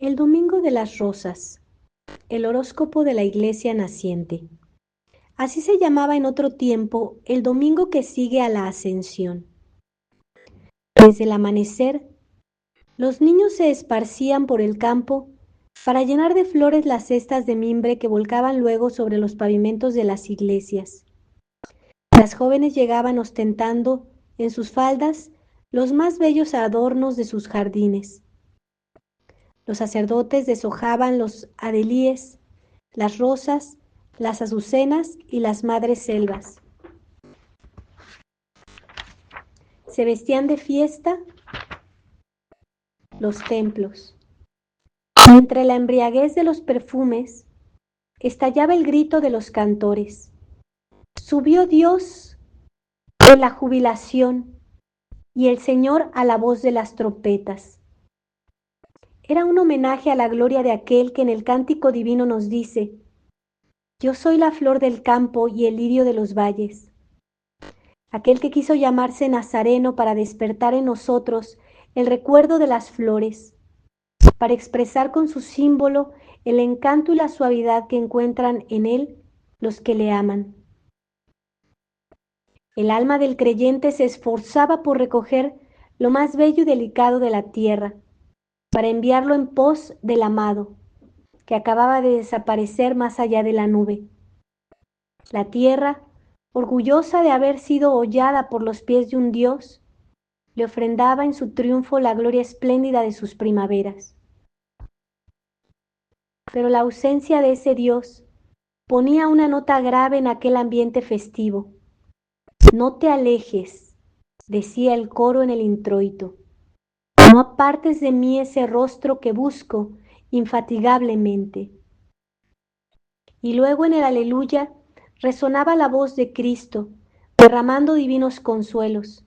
El Domingo de las Rosas, el horóscopo de la Iglesia naciente. Así se llamaba en otro tiempo el domingo que sigue a la Ascensión. Desde el amanecer, los niños se esparcían por el campo para llenar de flores las cestas de mimbre que volcaban luego sobre los pavimentos de las iglesias. Las jóvenes llegaban ostentando en sus faldas los más bellos adornos de sus jardines. Los sacerdotes deshojaban los adelíes, las rosas, las azucenas y las madres selvas. Se vestían de fiesta los templos. Entre la embriaguez de los perfumes estallaba el grito de los cantores. Subió Dios en la jubilación y el Señor a la voz de las trompetas. Era un homenaje a la gloria de aquel que en el cántico divino nos dice: yo soy la flor del campo y el lirio de los valles. Aquel que quiso llamarse Nazareno para despertar en nosotros el recuerdo de las flores, para expresar con su símbolo el encanto y la suavidad que encuentran en él los que le aman. El alma del creyente se esforzaba por recoger lo más bello y delicado de la tierra, para enviarlo en pos del amado, que acababa de desaparecer más allá de la nube. La tierra, orgullosa de haber sido hollada por los pies de un Dios, le ofrendaba en su triunfo la gloria espléndida de sus primaveras. Pero la ausencia de ese Dios ponía una nota grave en aquel ambiente festivo. No te alejes, decía el coro en el introito. No apartes de mí ese rostro que busco infatigablemente. Y luego en el aleluya resonaba la voz de Cristo, derramando divinos consuelos.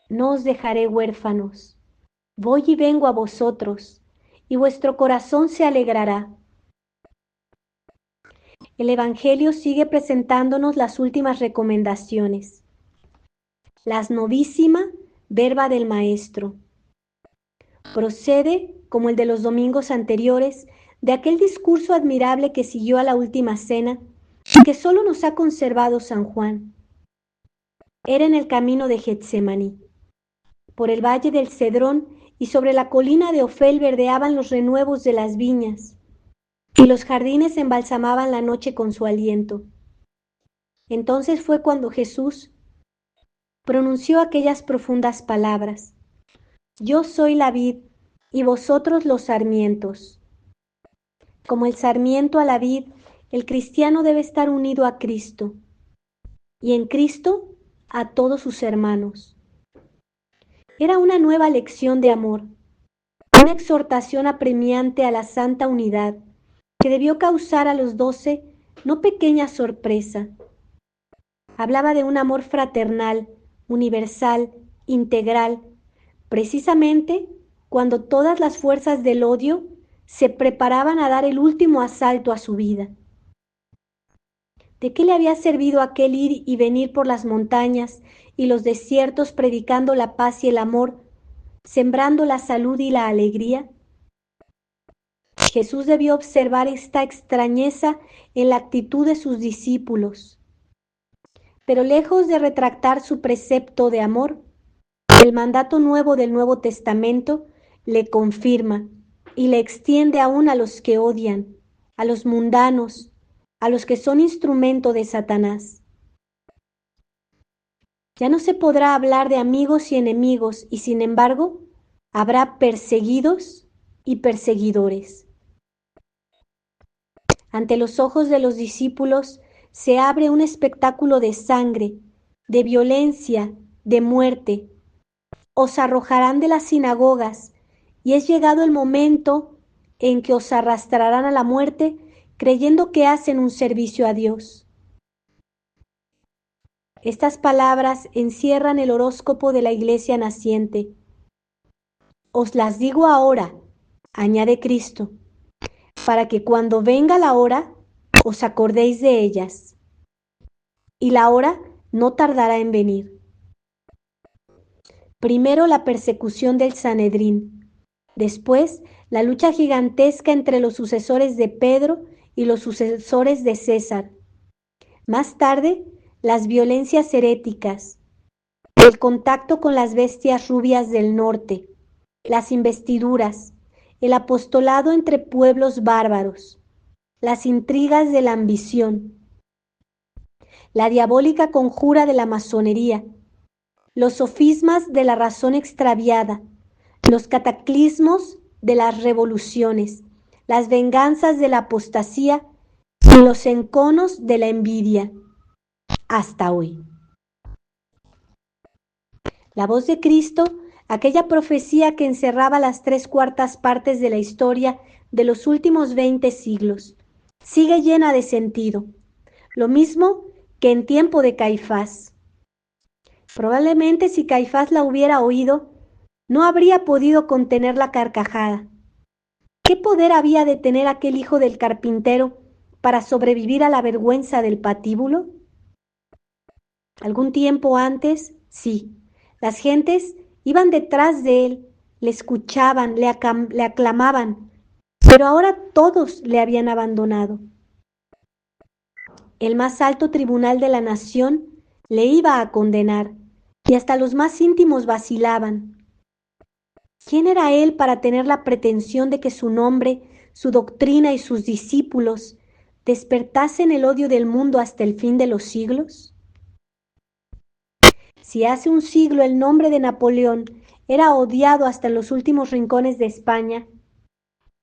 No os dejaré huérfanos. Voy y vengo a vosotros, y vuestro corazón se alegrará. El Evangelio sigue presentándonos las últimas recomendaciones. La novísima verba del Maestro. Procede, como el de los domingos anteriores, de aquel discurso admirable que siguió a la última cena y que solo nos ha conservado San Juan. Era en el camino de Getsemaní. Por el valle del Cedrón y sobre la colina de Ofel verdeaban los renuevos de las viñas, y los jardines embalsamaban la noche con su aliento. Entonces fue cuando Jesús pronunció aquellas profundas palabras: yo soy la vid y vosotros los sarmientos. Como el sarmiento a la vid, el cristiano debe estar unido a Cristo, y en Cristo a todos sus hermanos. Era una nueva lección de amor, una exhortación apremiante a la santa unidad, que debió causar a los 12 no pequeña sorpresa. Hablaba de un amor fraternal, universal, integral, precisamente cuando todas las fuerzas del odio se preparaban a dar el último asalto a su vida. ¿De qué le había servido aquel ir y venir por las montañas y los desiertos predicando la paz y el amor, sembrando la salud y la alegría? Jesús debió observar esta extrañeza en la actitud de sus discípulos. Pero lejos de retractar su precepto de amor, el mandato nuevo del Nuevo Testamento le confirma y le extiende aún a los que odian, a los mundanos, a los que son instrumento de Satanás. Ya no se podrá hablar de amigos y enemigos, y sin embargo, habrá perseguidos y perseguidores. Ante los ojos de los discípulos se abre un espectáculo de sangre, de violencia, de muerte. Os arrojarán de las sinagogas, y es llegado el momento en que os arrastrarán a la muerte creyendo que hacen un servicio a Dios. Estas palabras encierran el horóscopo de la Iglesia naciente. Os las digo ahora, añade Cristo, para que cuando venga la hora os acordéis de ellas. Y la hora no tardará en venir. Primero la persecución del Sanedrín, Después, la lucha gigantesca entre los sucesores de Pedro y los sucesores de César. Más tarde, las violencias heréticas, el contacto con las bestias rubias del norte, las investiduras, el apostolado entre pueblos bárbaros, las intrigas de la ambición, la diabólica conjura de la masonería, los sofismas de la razón extraviada, los cataclismos de las revoluciones, las venganzas de la apostasía y los enconos de la envidia, hasta hoy. La voz de Cristo, aquella profecía que encerraba las 3/4 partes de la historia de los últimos 20 siglos, sigue llena de sentido, lo mismo que en tiempo de Caifás. Probablemente si Caifás la hubiera oído, no habría podido contener la carcajada. ¿Qué poder había de tener aquel hijo del carpintero para sobrevivir a la vergüenza del patíbulo? Algún tiempo antes, sí, las gentes iban detrás de él, le escuchaban, le aclamaban, pero ahora todos le habían abandonado. El más alto tribunal de la nación le iba a condenar, y hasta los más íntimos vacilaban. ¿Quién era él para tener la pretensión de que su nombre, su doctrina y sus discípulos despertasen el odio del mundo hasta el fin de los siglos? Si hace un siglo el nombre de Napoleón era odiado hasta en los últimos rincones de España,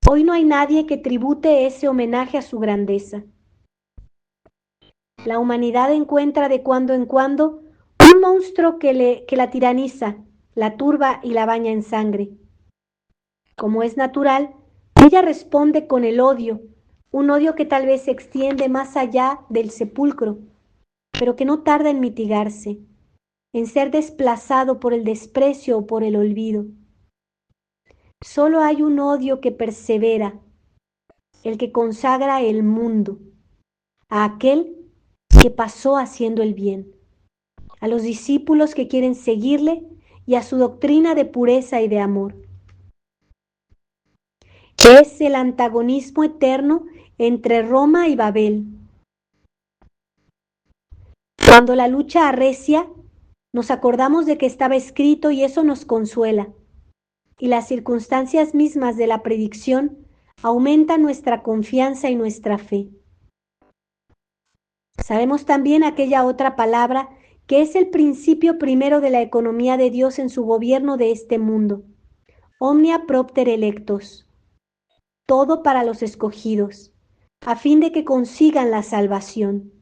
hoy no hay nadie que tribute ese homenaje a su grandeza. La humanidad encuentra de cuando en cuando un monstruo que la tiraniza, la turba y la baña en sangre. Como es natural, ella responde con el odio, un odio que tal vez se extiende más allá del sepulcro, pero que no tarda en mitigarse, en ser desplazado por el desprecio o por el olvido. Solo hay un odio que persevera, el que consagra el mundo, a aquel que pasó haciendo el bien, a los discípulos que quieren seguirle y a su doctrina de pureza y de amor. Es el antagonismo eterno entre Roma y Babel. Cuando la lucha arrecia, nos acordamos de que estaba escrito y eso nos consuela. Y las circunstancias mismas de la predicción aumentan nuestra confianza y nuestra fe. Sabemos también aquella otra palabra que es el principio primero de la economía de Dios en su gobierno de este mundo. Omnia propter electos. Todo para los escogidos, a fin de que consigan la salvación.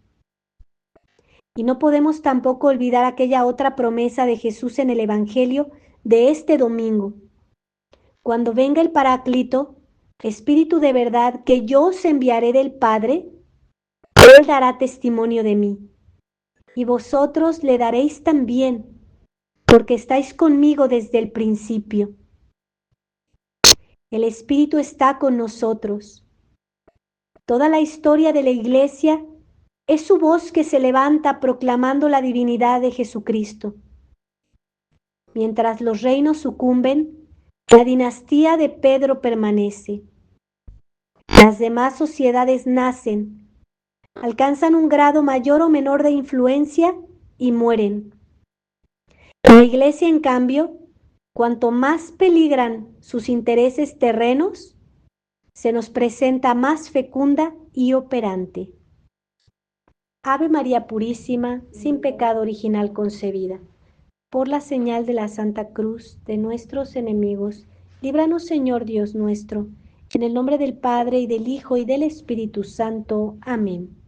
Y no podemos tampoco olvidar aquella otra promesa de Jesús en el Evangelio de este domingo. Cuando venga el Paráclito, Espíritu de verdad, que yo os enviaré del Padre, Él dará testimonio de mí. Y vosotros le daréis también, porque estáis conmigo desde el principio. El Espíritu está con nosotros. Toda la historia de la Iglesia es su voz que se levanta proclamando la divinidad de Jesucristo. Mientras los reinos sucumben, la dinastía de Pedro permanece. Las demás sociedades nacen, alcanzan un grado mayor o menor de influencia y mueren. La Iglesia, en cambio, cuanto más peligran sus intereses terrenos, se nos presenta más fecunda y operante. Ave María Purísima, sin pecado original concebida. Por la señal de la Santa Cruz de nuestros enemigos, líbranos, Señor Dios nuestro, en el nombre del Padre, y del Hijo, y del Espíritu Santo. Amén.